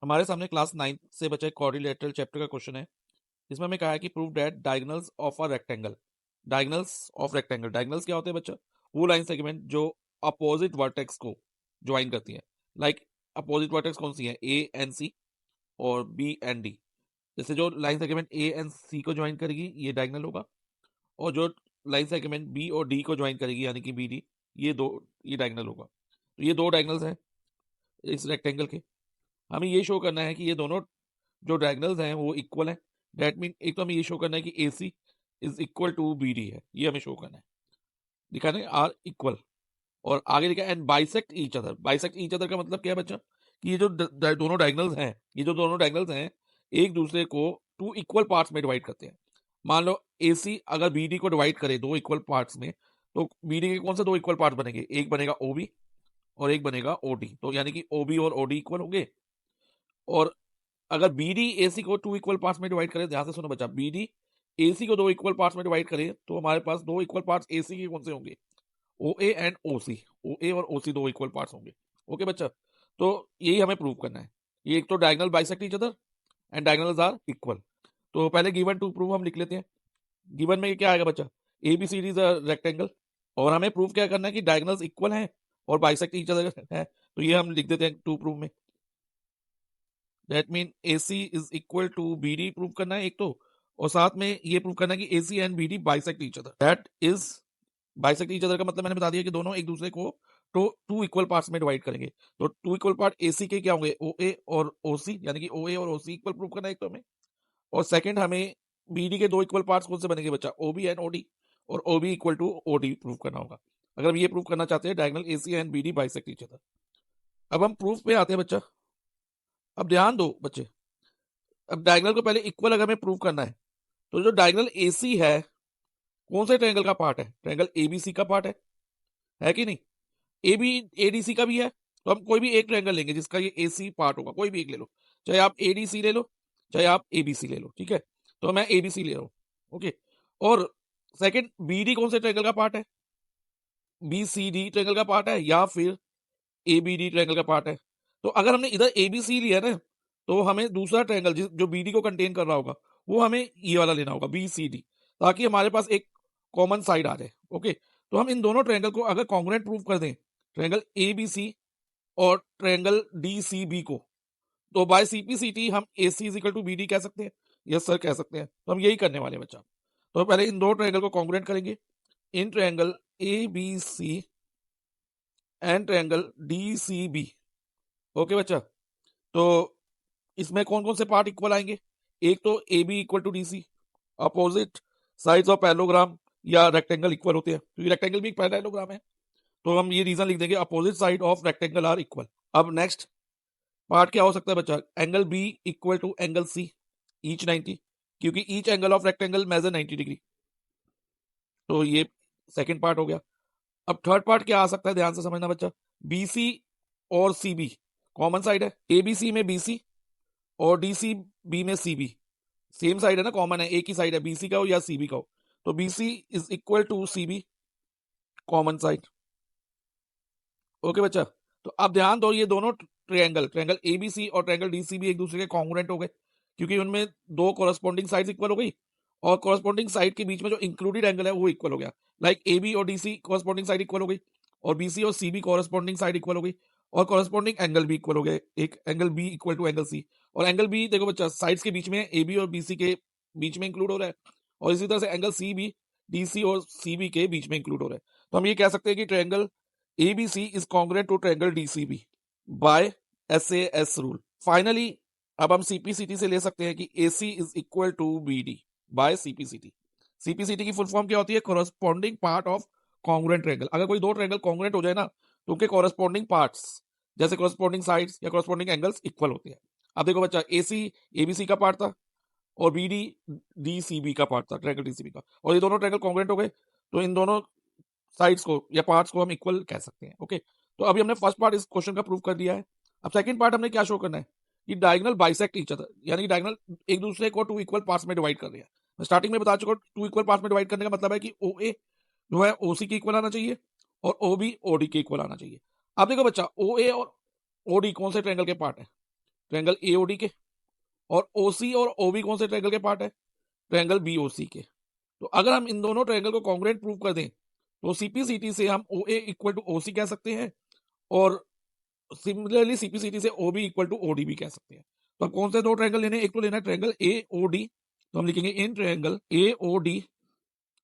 हमारे सामने क्लास 9 से बचा एक क्वाड्रिलेटरल चैप्टर का क्वेश्चन है। इसमें हमें कहा है कि prove that diagonals of a rectangle, diagonals of rectangle, diagonals क्या होते हैं बच्चा? वो लाइन सेगमेंट जो अपोजिट वर्टेक्स को ज्वाइन करती है। लाइक अपोजिट वर्टेक्स कौन सी है? ए एंड सी और बी एंड डी। जैसे जो लाइन सेगमेंट ए एंड सी को ज्वाइन करेगी ये डायगोनल होगा, और जो लाइन सेगमेंट बी और डी को ज्वाइन करेगी यानी कि बी डी, ये डायगोनल होगा। तो ये दो डायगोनल्स हैं इस रेक्टेंगल के। हमें ये शो करना है कि ये दोनों जो डायगोनल्स हैं वो इक्वल हैं। दैट मीन एक तो हमें ये शो करना है कि A C is equal to B D है, ये हमें शो करना है, दिखाना है आर इक्वल। और आगे लिखा है and bisect each other. Bisect each other का मतलब क्या है बच्चा? कि ये जो दोनों डायगोनल्स हैं, एक दूसरे को टू इक्वल पार्ट्स में डिवाइड करते हैं। मान लो ए सी अगर बी डी को डिवाइड करे दो इक्वल पार्ट्स में, तो बी डी के कौन से दो इक्वल पार्ट्स बनेंगे? एक बनेगा ओ बी और एक बनेगा ओ डी। तो यानी कि ओ बी और ओ डी इक्वल होंगे। और अगर बी डी ए सी को टू इक्वल पार्ट्स में डिवाइड करे, ध्यान से सुनो बच्चा, बी डी ए सी को दो इक्वल पार्ट्स में डिवाइड करे तो हमारे पास दो इक्वल पार्ट्स ए सी के कौन से होंगे? ओ ए एंड ओ सी। ओ ए और ओ सी दो इक्वल पार्ट्स होंगे। ओके बच्चा, तो यही हमें प्रूव करना है। ये एक तो diagonal bisect each other and diagonals are equal. तो पहले गिवन टू प्रूव हम लिख लेते हैं। गिवन में क्या आएगा बच्चा? A B C D is a rectangle, और हमें प्रूव क्या करना है कि डायगोनल्स इक्वल हैं और बाइसेक्ट ईच अदर है। तो ये हम लिख देते हैं टू प्रूव में। That mean A C is equal to B D prove करना है एक तो, और साथ में ये प्रूव करना है कि A C and B D bisect each other. That is bisect each other का मतलब मैंने बता दिया कि दोनों एक दूसरे को तो टू इक्वल पार्ट्स में डिवाइड करेंगे। तो टू इक्वल पार्ट ए सी के क्या होंगे? ओ ए और ओ सी, यानी कि ओ ए और ओ सी इक्वल प्रूव करना है एक तो हमें। और सेकंड हमें बी डी के दो इक्वल पार्ट्स कौन से बनेंगे बच्चा? O B and O D, और O B equal to O D prove करना होगा। अगर हम ये प्रूव करना चाहते हैं diagonal A C and B D bisect each other. अब हम प्रूफ पे आते हैं बच्चा। अब ध्यान दो बच्चे, अब डायगोनल को पहले इक्वल अगर हमें प्रूव करना है, तो जो डायगोनल ए सी है कौन से ट्रायंगल का पार्ट है? ट्रायंगल एबीसी का पार्ट है कि नहीं? ए बी एडीसी का भी है। तो हम कोई भी एक ट्रायंगल लेंगे जिसका ये ए सी पार्ट होगा, कोई भी एक ले लो, चाहे आप एडीसी ले लो चाहे आप एबीसी ले लो, ठीक है? तो मैं एबीसी ले रहा हूँ। ओके, और सेकंड बीडी कौन से ट्रायंगल का पार्ट है? बी सी डी ट्रायंगल का पार्ट है या फिर ए बी डी ट्रायंगल का पार्ट है? तो अगर हमने इधर ए बी सी लिया ना, तो हमें दूसरा ट्रायंगल जो बी डी को कंटेन कर रहा होगा वो हमें ये वाला लेना होगा, बी सी डी, ताकि हमारे पास एक कॉमन साइड आ जाए। ओके, तो हम इन दोनों ट्रायंगल को अगर कॉन्ग्रुएंट प्रूव कर दें, ट्रायंगल ए बी सी और ट्रायंगल डी सी बी को, तो बाय सीपीसीटी हम A C is equal to B D कह सकते हैं। यस सर कह सकते हैं। तो हम यही करने वाले हैं बच्चा। तो पहले इन दो ट्रायंगल को कॉन्ग्रुएंट करेंगे। In triangle A B C and triangle D C B. Okay बच्चा, तो इसमें कौन कौन से पार्ट इक्वल आएंगे? एक तो A B equal to D C, opposite sides of parallelogram या रेक्टेंगल इक्वल होते हैं, क्योंकि रेक्टेंगल भी एक पैरेललोग्राम है। तो हम ये रीजन लिख देंगे, opposite side of rectangle are equal. अब नेक्स्ट पार्ट क्या हो सकता है बच्चा? Angle B equal to angle C each 90, क्योंकि each angle of rectangle measure 90 degree. तो ये सेकंड पार्ट हो गया। अब थर्ड पार्ट क्या आ सकता है, ध्यान से समझना बच्चा। बीसी और सीबी कॉमन साइड है, एबीसी में बीसी और डीसी बी में सीबी सेम साइड है ना, कॉमन है, एक ही साइड है, बीसी का हो या सीबी का हो। तो B C is equal to C B common side. Okay बच्चा, तो अब ध्यान दो, ये दोनों ट्रायंगल एबीसी और ट्रायंगल डीसीबी एक दूसरे के कॉन्ग्रुएंट हो गए, क्योंकि उनमें दो कोरस्पॉन्डिंग साइड्स इक्वल हो गई, और कोरस्पॉन्डिंग साइड के बीच में जो इंक्लूडेड एंगल है वो इक्वल हो गया। लाइक ए बी और D C corresponding side equal हो गई, और बी सी और C B corresponding side equal हो गई, और कोरस्पॉन्डिंग एंगल भी इक्वल हो गए। एक angle B equal to angle C, और एंगल बी देखो बच्चा साइड्स के बीच में ए बी और बी सी के बीच में इंक्लूड हो रहा है, और इसी तरह से angle C B D C और सी बी के बीच में इंक्लूड हो रहा है। तो हम ये कह सकते हैं कि triangle ABC is congruent to triangle DCB by SAS rule. Finally, अब हम CPCT से ले सकते हैं कि AC is equal to BD by CPCT. CPCT की फुल फॉर्म क्या होती है? corresponding part of congruent triangle. अगर कोई दो ट्रायंगल कॉन्ग्रुएंट हो जाए ना, तो उनके corresponding parts जैसे corresponding sides या corresponding angles इक्वल होते हैं। अब देखो बच्चा, AC ABC का पार्ट था और BD DCB का पार्ट था, ट्रायंगल DCB का, और ये दोनों ट्रायंगल कॉन्ग्रुएंट हो गए, तो इन दोनों साइड्स को या पार्ट्स को हम इक्वल कह सकते हैं। ओके, तो अभी हमने फर्स्ट पार्ट इस क्वेश्चन का प्रूव कर दिया है। अब सेकंड पार्ट हमने क्या शो करना है कि डायगोनल बाइसेक्ट ईच अदर, यानी कि डायगोनल एक दूसरे को टू इक्वल पार्ट्स में डिवाइड कर रहे हैं। मैं स्टार्टिंग में बता चुका हूं, टू इक्वल पार्ट्स में डिवाइड करने का मतलब है कि ओ ए जो है ओ सी के इक्वल आना चाहिए और ओ बी ओ डी के इक्वल आना चाहिए। अब देखो बच्चा, ओ ए और ओ डी कौन से ट्रायंगल के पार्ट है? ट्रायंगल एओडी के, और ओसी और ओबी कौन से ट्रायंगल के पार्ट है? ट्रायंगल बीओसी के। तो अगर हम इन दोनों ट्रायंगल को कॉन्ग्रुएंट प्रूव कर दें तो सीपीसीटी से हम ओए इक्वल टू ओसी कह सकते हैं, और सिमिलरली सीपीसीटी से ओबी इक्वल टू ओडी भी कह सकते हैं। तो अब कौन से दो ट्रायंगल लेने? एक तो लेना है ट्रायंगल एओडी, तो हम लिखेंगे इन ट्रायंगल एओडी।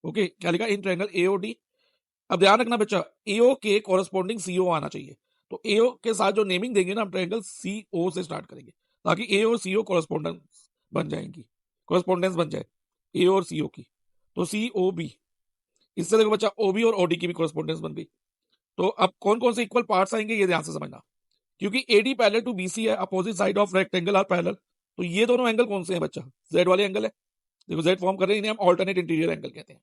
ओके, क्या लिखा? In triangle AOD. अब ध्यान रखना बच्चा, एओ के कॉरेस्पॉन्डिंग सीओ आना चाहिए। तो एओ के साथ जो नेमिंग देंगे ना, हम ट्रायंगल सीओ से स्टार्ट करेंगे ताकि ए और सीओ कॉरेस्पॉन्डेंस बन जाएंगी, कॉरेस्पॉन्डेंस बन जाए ए और सीओ की। तो सीओ बी, इससे देखो बच्चा ओबी और ओडी की भी कॉरेस्पॉन्डेंस बन गई। तो अब कौन कौन से इक्वल पार्ट्स आएंगे ये ध्यान से समझना, क्योंकि एडी पैरेलल टू बीसी है, opposite side of rectangle are parallel. तो ये दोनों एंगल कौन से हैं बच्चा? जेड वाले एंगल है, देखो जेड फॉर्म कर रहे हैं, इन्हें हम ऑल्टरनेट इंटीरियर एंगल कहते हैं।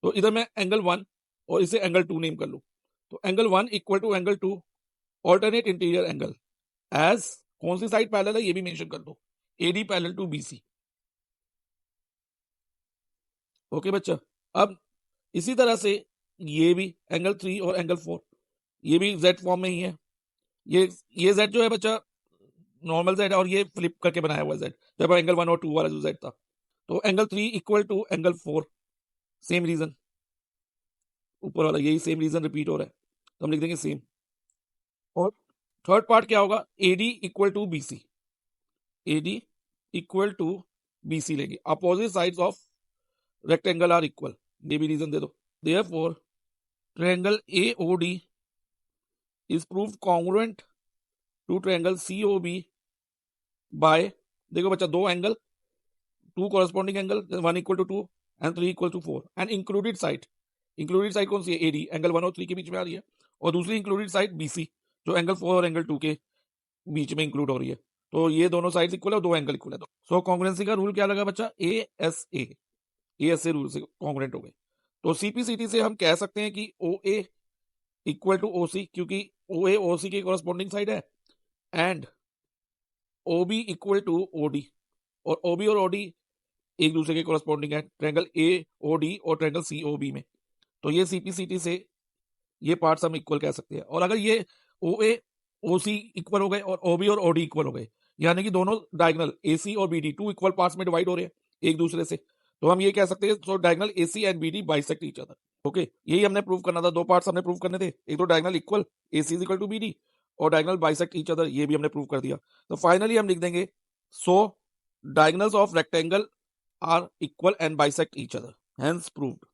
तो इधर मैं एंगल 1 और इसे एंगल 2 नेम कर लूं, तो angle 1 equal to angle 2 alternate interior angle as कौन सी साइड पैरेलल है ये भी मेंशन कर दो, A D parallel to B C. Okay बच्चा, अब इसी तरह से ये भी एंगल 3 और एंगल 4 ये भी जेड फॉर्म में ही है। ये जेड जो है बच्चा नॉर्मल जेड है, और ये फ्लिप करके बनाया हुआ जेड, जब एंगल 1 और 2 वाला जो जेड था। तो angle 3 equal to angle 4, same reason, ऊपर वाला यही सेम रीजन रिपीट हो रहा है, तो हम लिख देंगे सेम। और थर्ड पार्ट क्या होगा? AD equal to BC, AD equal to BC लेंगे, opposite sides of rectangle are equal, ये भी रीजन दे दो। Therefore triangle AOD is proved congruent to triangle COB by, देखो बच्चा दो angle, two corresponding angle, 1 equal to 2 and 3 equal to 4, and included side, included side कौन सी है? एडी, एंगल 1 और 3 के बीच में आ रही है, और दूसरी इंक्लूडेड साइड बीसी जो एंगल 4 और एंगल 2 के बीच में इंक्लूड हो रही है। तो ये दोनं साइड्स इक्वल है और दो एंगल इक्वल है। सो कॉन्ग्रुएंसी का रूल क्या लगा बच्चा? एएसए रूल से कॉन्ग्रुएंट हो गए। तो सीपीसीटी से हम कह सकते हैं कि ओए इक्वल टू ओसी, क्योंकि ओए ओसी की कॉरेस्पॉन्डिंग साइड है, and O B equal to O D, और ओबी और ओडी एक दूसरे के कॉरेस्पॉन्डिंग है ट्रायंगल एओडी और ट्रायंगल सीओबी में। तो ये सीपीसीटी से ये पार्ट्स हम इक्वल कह सकते हैं। और अगर ये ओए ओसी इक्वल हो गए और ओबी और ओडी इक्वल हो गए, यानी कि दोनों डायगोनल एसी और बीडी टू इक्वल पार्ट्स में डिवाइड हो रहे हैं एक दूसरे से, तो हम ये कह सकते हैं so diagonal AC and BD bisect each other. Okay, यही हमने प्रूव करना था, दो पार्ट्स हमने प्रूव करने थे, एक तो diagonal equal A C is equal to B D और डायगोनल बाइसेक्ट ईच अदर, ये भी हमने प्रूव कर दिया। तो फाइनली हम लिख देंगे so diagonals of rectangle are equal and bisect each other, hence proved.